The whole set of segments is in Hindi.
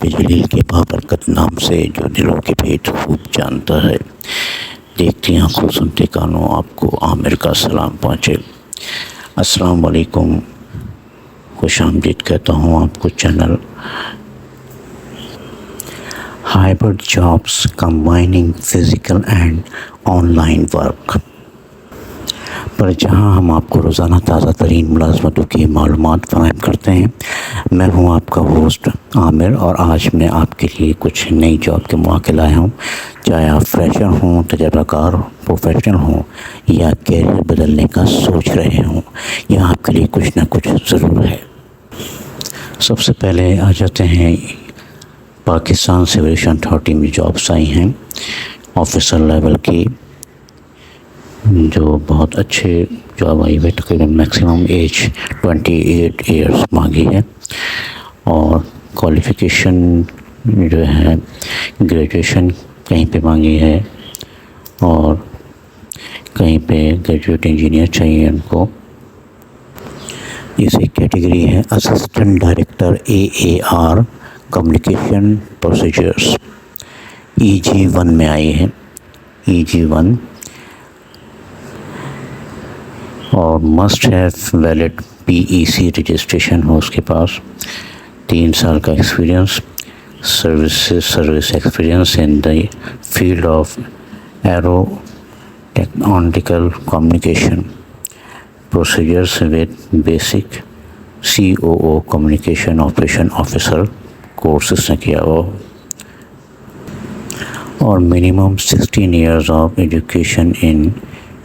जलील के बाबरकत नाम से जो दिलों के भेद खूब जानता है। देखती आंखों सुनते कानों आपको आमिर का सलाम पहुँचे। अस्सलाम वालेकुम, खुशामदीद कहता हूँ आपको channel hybrid jobs combining physical and online work पर, जहां हम आपको रोज़ाना ताज़ा तरीन मुलाज़मतों की मालूमात फराहम करते हैं। मैं हूं आपका होस्ट आमिर और आज मैं आपके लिए कुछ नई जॉब के मौके लाया हूं। चाहे आप फ्रेशर हों, तजर्बाकार प्रोफेशनल हों या कैरियर बदलने का सोच रहे हों, यह आपके लिए कुछ ना कुछ ज़रूर है। सबसे पहले आ जाते हैं पाकिस्तान सिविल अथॉरिटी में जॉब्स आई हैं ऑफिसर लेवल की, जो बहुत अच्छे जॉब आई है। तकरीबन मैक्सिमम एज 28 ईयर्स मांगी है और क्वालिफ़िकेशन जो है ग्रेजुएशन कहीं पे मांगी है और कहीं पे ग्रेजुएट इंजीनियर चाहिए उनको। इसी कैटेगरी है assistant director AAR communication procedures, EG1 में आई है, EG1। और must have valid PEC registration हो उसके पास, 3 साल का experience, service experience in the field of aeronautical communication procedures with basic COO communication operation officer course इसने किया हो और minimum 16 years of education in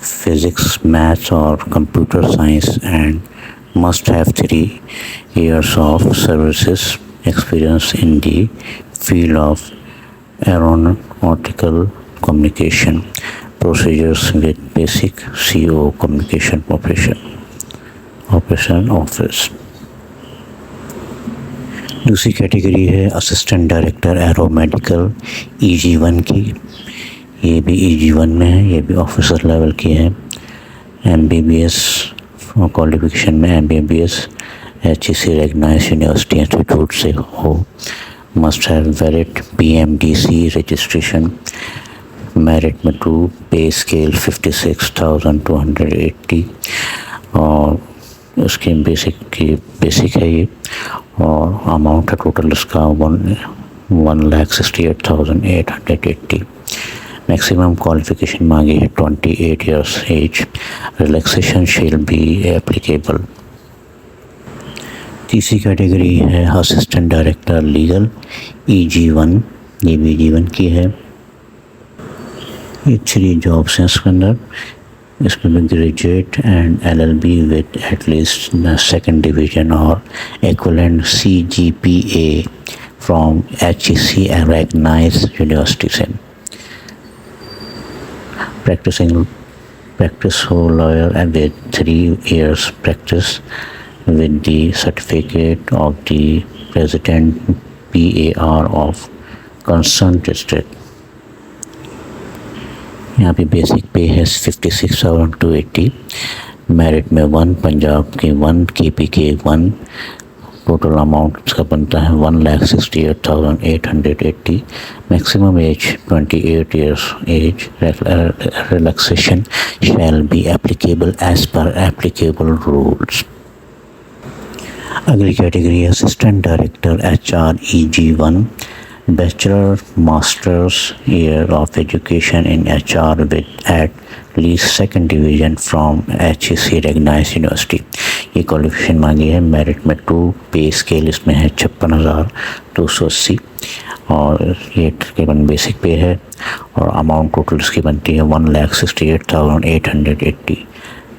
physics, maths or computer science and must have 3 years of services experience in the field of aeronautical communication procedures with basic CO communication operation office। दूसरी कैटेगरी है assistant director arrow medical EG1 की, ये भी EG1 में है, ये भी ऑफिसर लेवल की है। MBBS क्वालिफिकेशन में MBBS HEC recognize university institute से हो, must have valid PMDC registration, merit में 2, पे स्केल 56,280 और उसके बेसिक है ये और अमाउंट है टोटल इसका 1,68,880। मैक्सिमम क्वालिफिकेशन मांगी है 28 years age, relaxation shall be applicable. तीसरी कैटेगरी है असिस्टेंट डायरेक्टर लीगल EG1, ये भी EG1 की है। ये 3 जॉब्स हैं इसके अंदर। इसमें graduate and LLB with at least second division और equivalent CGPA from HEC recognized university से। Practice whole lawyer with 3 years practice with the certificate of the President PAR of concerned district। यहाँ पे बेसिक पे है 56,280, मेरिट में 1, पंजाब के 1, KP के 1, टोटल अमाउंट इसका बनता है 1,68,880। Maximum age 28 years age, relaxation shall be applicable as per applicable rules. अगली कैटेगरी है assistant director HR EG1, bachelor masters year of education in HR with at least second division from HEC recognize university. ये क्वालिफिकेशन मांगी है, मेरिट में 2, पे स्केल इसमें है 56,280 और ये तकरीबन बेसिक पे है और अमाउंट टोटल इसकी बनती है 1,68,880।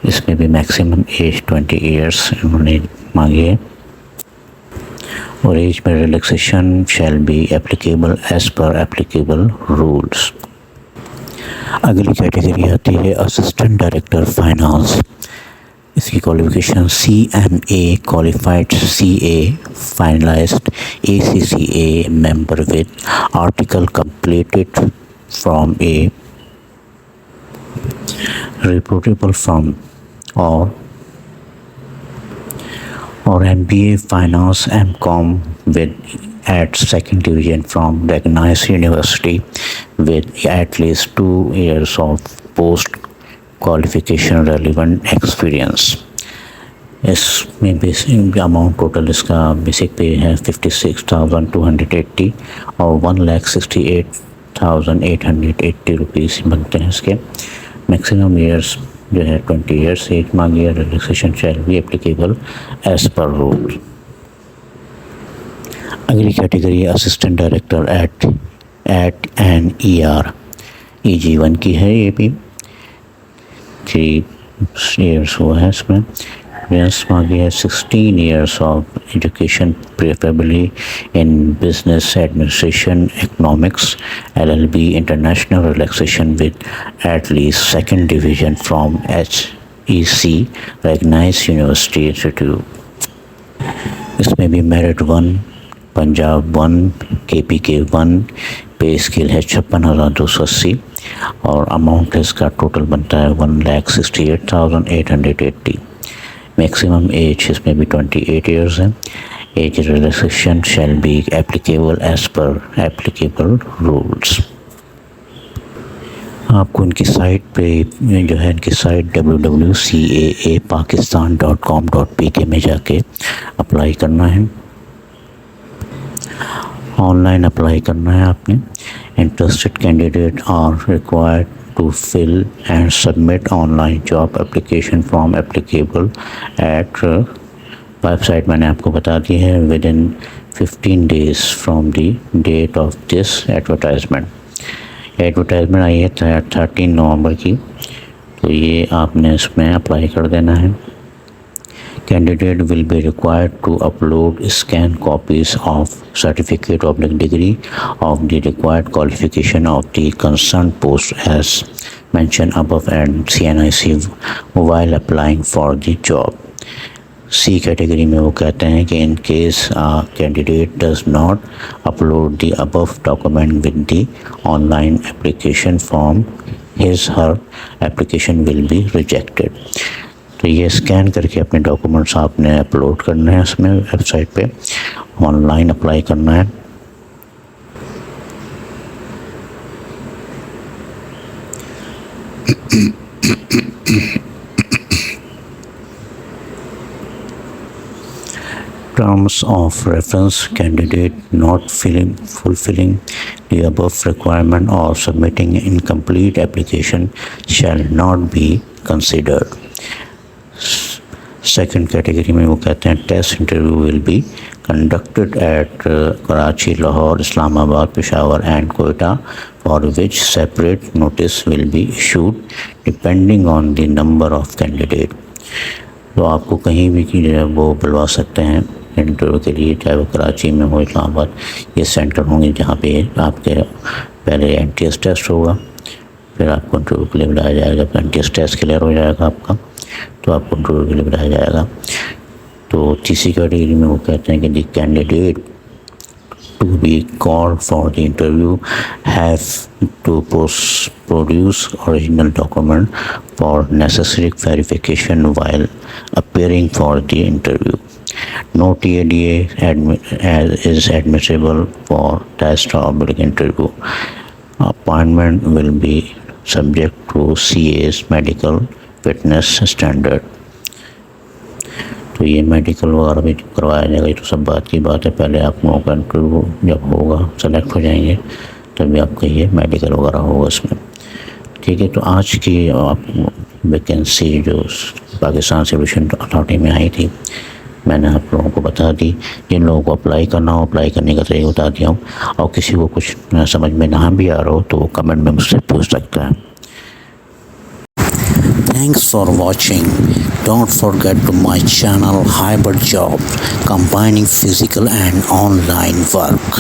इसमें भी मैक्सिमम एज 20 ईयर्स इन्होंने मांगी है और एज में relaxation shall be applicable as per applicable rules. अगली कैटेगरी आती है असिस्टेंट डायरेक्टर फाइनेंस। इसकी qualification CMA qualified CA finalised ACCA member with article completed from a reportable firm और MBA finance MCOM with at second division from recognized university with at least 2 years of post qualification relevant experience. इसमें बेसिक अमाउंट टोटल इसका बेसिक पे है 56,280 और 1,68,880 रुपीज़ बनते हैं इसके। मैक्सिमम ईयर्स जो है 20 ईयर्स एज मांगी है। Relaxation shall be applicable as per rule. अगली category assistant director at an ER EG1 की है। ये भी 3 ईयर्स हुआ है इसमें। Yes, मांगी है 16 years of education preferably in business administration, economics, LLB, international relaxation with at least second division from HEC, recognized university institute. इसमें भी मेरिट 1, पंजाब 1, KPK 1, पे स्केल है 56,280 और अमाउंट इसका टोटल बनता है 1,68,880। मैक्सिमम एज इसमें भी 28 ईयर्स है। Age relaxation shall be applicable as per applicable rules. आपको इनकी साइट पे जो है इनकी साइट www.caapakistan.com.pk में जाके अप्लाई करना है। ऑनलाइन अप्लाई करना है आपने। Interested candidate are required to fill and submit online job application form applicable at website मैंने आपको बता दी है within 15 days from the date of this advertisement आई है 13 नवंबर की। तो ये आपने इसमें अप्लाई कर देना है। Candidate will be required to upload scanned copies of certificate of degree of the required qualification of the concerned post as mentioned above and CNIC while applying for the job. C category में वो कहते हैं कि in case a candidate does not upload the above document with the online application form, her application will be rejected. तो ये स्कैन करके अपने डॉक्यूमेंट्स आपने अपलोड करने हैं इसमें वेबसाइट पे। ऑनलाइन अप्लाई करना है। Terms of reference: candidate not fulfilling the above requirement or submitting incomplete application shall not be considered. Second category में वो कहते हैं test interview will be conducted at Karachi, Lahore, Islamabad, Peshawar and Quetta for which separate notice will be issued depending on the number of candidate. तो आपको कहीं भी की वो बुलवा सकते हैं इंटरव्यू के लिए, चाहे वो कराची में हो, इस्लामाबाद। ये सेंटर होंगे जहाँ पे आपके पहले NTS टेस्ट होगा, फिर आपको इंटरव्यू के लिए बुलाया जाएगा। फिर NTS टेस्ट क्लियर हो जाएगा आपका तो आपको इंटरव्यू के लिए बुलाया जाएगा। तो तीसरी कैटेगरी में वो कहते हैं कि the candidate to be called for the interview have to produce original document for necessary verification while appearing for the interview. No TADA is admissible for test or interview. Appointment will be subject to CA's medical fitness standard. तो ये मेडिकल वगैरह भी करवाया जाएगा। ये तो सब बात की बात है। पहले आप लोगों का इंटरव्यू जब होगा, सेलेक्ट हो जाएंगे, तभी आपका ये मेडिकल वगैरह होगा इसमें। ठीक है। तो आज की आप वैकेंसी जो पाकिस्तान सिविल अथॉरिटी में आई थी मैंने आप लोगों को बता दी। जिन लोगों को अप्लाई करना हो अप्लाई करने का तरीका बता दिया हूँ। और किसी को कुछ समझ में ना भी आ रहा हो तो वो कमेंट में मुझसे पूछ सकता है। Thanks for watching. Don't forget to my channel Hybrid Job, combining physical and online work.